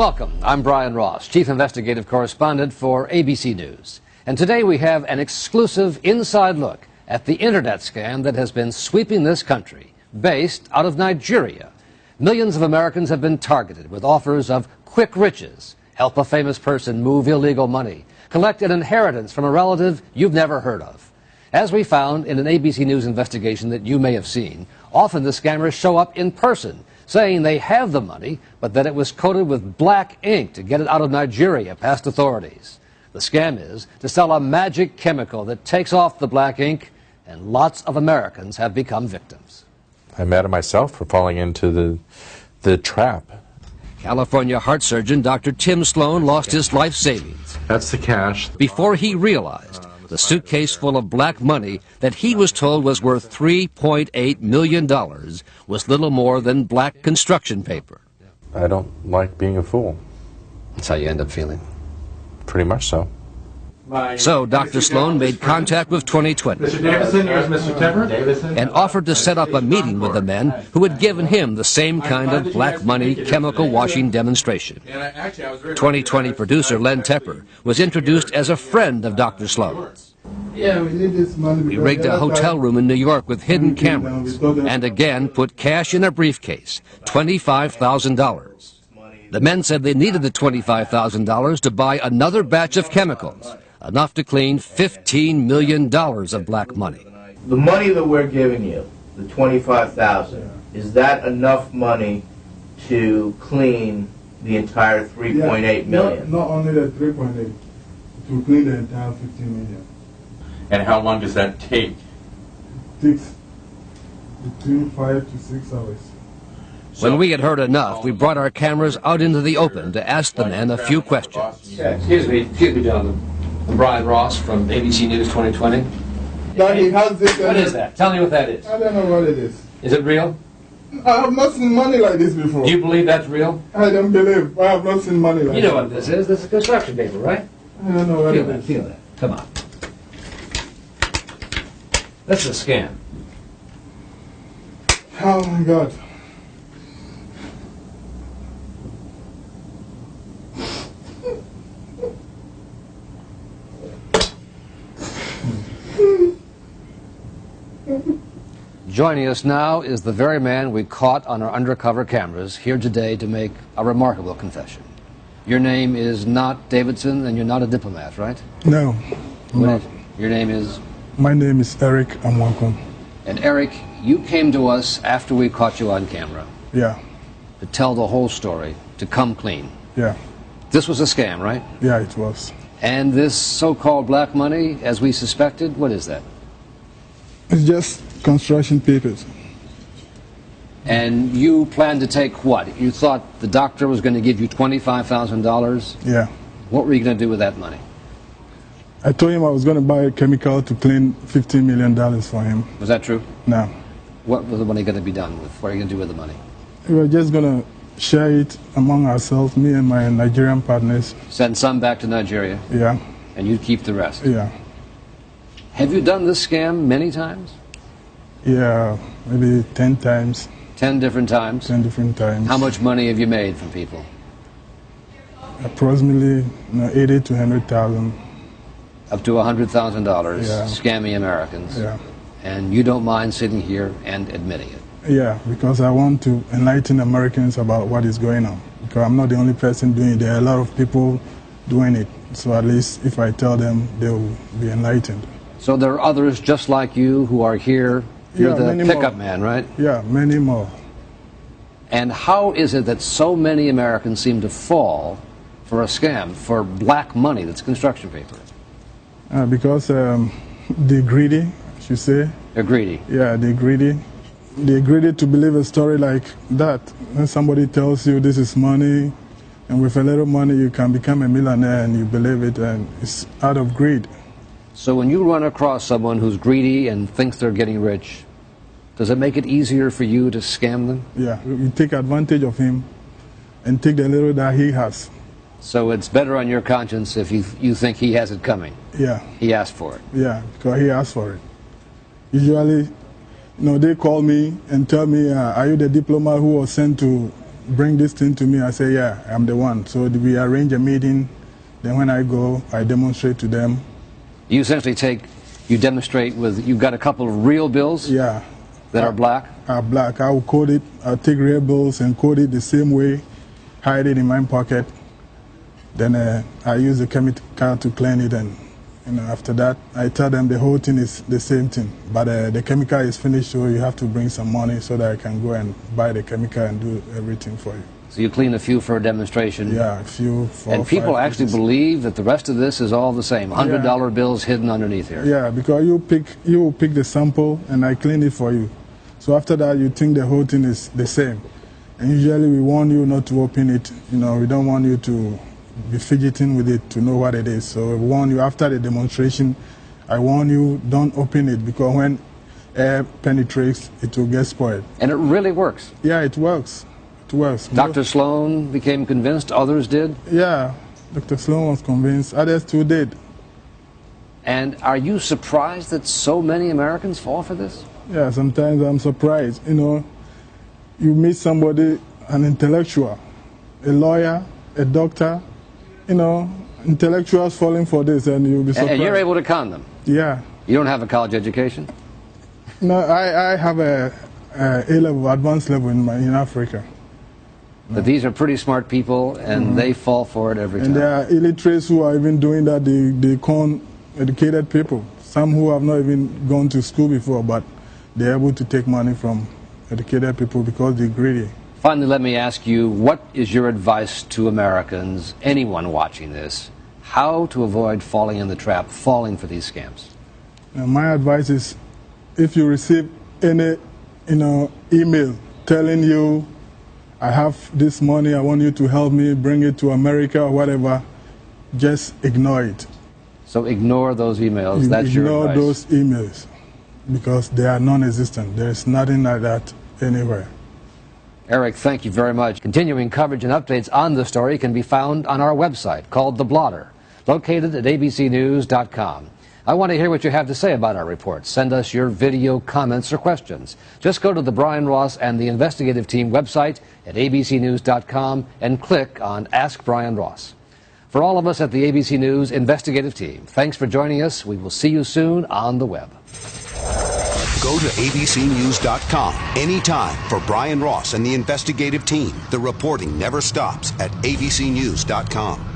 Welcome. I'm Brian Ross, Chief Investigative Correspondent for ABC News. And today we have an exclusive inside look at the internet scam that has been sweeping this country, based out of Nigeria. Millions of Americans have been targeted with offers of quick riches, help a famous person move illegal money, collect an inheritance from a relative you've never heard of. As we found in an ABC News investigation that you may have seen, often the scammers show up in person, saying they have the money, but that it was coated with black ink to get it out of Nigeria past authorities. The scam is to sell a magic chemical that takes off the black ink, and lots of Americans have become victims. I'm mad at myself for falling into the trap. California heart surgeon Dr. Tim Sloan lost his life savings. That's the cash. Before he realized the suitcase full of black money that he was told was worth $3.8 million was little more than black construction paper. I don't like being a fool. That's how you end up feeling. Pretty much so. So Dr. Sloan made contact with 2020 Mr. Davison, here's Mr. Timber. and offered to set up a meeting with the men who had given him the same kind of black money chemical washing demonstration. 2020 producer Len Tepper was introduced as a friend of Dr. Sloan. Yeah, we need this money. We rigged a hotel room in New York with hidden cameras and again put cash in a briefcase, $25,000. The men said they needed the $25,000 to buy another batch of chemicals, enough to clean $15 million of black money. The money that we're giving you, the $25,000, is that enough money to clean the entire $3.8 million? Not only the 3.8, to clean the entire 15 million. And how long does that take? It takes between 5 to 6 hours. When we had heard enough, we brought our cameras out into the open to ask the men a few questions. Excuse me, gentlemen. I'm Brian Ross from ABC News 2020. Daddy has this. What is that? Tell me what that is. I don't know what it is. Is it real? I have not seen money like this before. Do you believe that's real? I don't believe. I have not seen money like this. You know what this is. This is construction paper, right? I don't know what Feel it that, is. feel that. Come on. This is a scam. Oh my God. Joining us now is the very man we caught on our undercover cameras here today to make a remarkable confession. Your name is not Davidson, and you're not a diplomat, right? No. No. Your name is? My name is Eric Amwakom. And Eric, you came to us after we caught you on camera Yeah. to tell the whole story, to come clean. Yeah. This was a scam, right? Yeah, it was. And this so-called black money, as we suspected, what is that? It's just construction papers. And you planned to take what? You thought the doctor was going to give you $25,000? Yeah. What were you going to do with that money? I told him I was going to buy a chemical to clean $15 million for him. Was that true? No. What was the money going to be done with? What are you going to do with the money? We were just going to share it among ourselves, me and my Nigerian partners. Send some back to Nigeria, Yeah. and you'd keep the rest. Yeah. Have you done this scam many times? Yeah, maybe 10 times, 10 different times? 10 different times. How much money have you made from people? Approximately 80 to 100,000. Up to $100,000, Yeah. scamming Americans. Yeah. And you don't mind sitting here and admitting it. Yeah, because I want to enlighten Americans about what is going on. Because I'm not the only person doing it. There are a lot of people doing it. So at least if I tell them, they will be enlightened. So there are others just like you who are here. You're Yeah, the many pickup more. man, right? Yeah, many more. And how is it that so many Americans seem to fall for a scam, for black money that's construction paper? Because they're greedy, I should say. They're greedy. Yeah, they're greedy. They're greedy to believe a story like that. When somebody tells you this is money, and with a little money you can become a millionaire, and you believe it, and it's out of greed. So when you run across someone who's greedy and thinks they're getting rich, does it make it easier for you to scam them? Yeah, you take advantage of him and take the little that he has. So it's better on your conscience if you think he has it coming. Yeah. He asked for it. Yeah, because he asked for it. Usually, they call me and tell me, are you the diplomat who was sent to bring this thing to me, I say, yeah, I'm the one. So we arrange a meeting. Then when I go, I demonstrate to them. You essentially you demonstrate with, you've got a couple of real bills Yeah. that are black? Are black. I will code it. I'll take real bills and code it the same way, hide it in my pocket. Then I use the chemical to clean it, and after that, I tell them the whole thing is the same thing. But the chemical is finished, so you have to bring some money so that I can go and buy the chemical and do everything for you. So you clean a few for a demonstration? Yeah, a few. 4 and people 5 actually pieces. believe that the rest of this is all the same, $100 bills hidden underneath here. Yeah, because you will pick the sample and I clean it for you. So after that, you think the whole thing is the same. And usually we warn you not to open it. We don't want you to be fidgeting with it to know what it is. So we warn you after the demonstration. I warn you, don't open it, because when air penetrates, it will get spoiled. And it really works. Yeah, it works. It works. Dr. Sloan became convinced, others did? Yeah, Dr. Sloan was convinced, others too did. And are you surprised that so many Americans fall for this? Yeah, sometimes I'm surprised. You meet somebody, an intellectual, a lawyer, a doctor, intellectuals falling for this, and you'll be surprised. And you're able to con them? Yeah. You don't have a college education? No, I have a A-level, advanced level in Africa. But these are pretty smart people, and they fall for it every time. And there are illiterates who are even doing that. They con educated people. Some who have not even gone to school before, but they're able to take money from educated people because they're greedy. Finally, let me ask you, what is your advice to Americans, anyone watching this, how to avoid falling in the trap, falling for these scams? My advice is, if you receive any email telling you, I have this money, I want you to help me bring it to America or whatever, just ignore it. So ignore those emails. That's your advice. Ignore those emails because they are non-existent. There's nothing like that anywhere. Eric, thank you very much. Continuing coverage and updates on the story can be found on our website called The Blotter, located at abcnews.com. I want to hear what you have to say about our report. Send us your video comments or questions. Just go to the Brian Ross and the investigative team website at abcnews.com and click on Ask Brian Ross. For all of us at the ABC News investigative team, thanks for joining us. We will see you soon on the web. Go to abcnews.com anytime for Brian Ross and the investigative team. The reporting never stops at abcnews.com.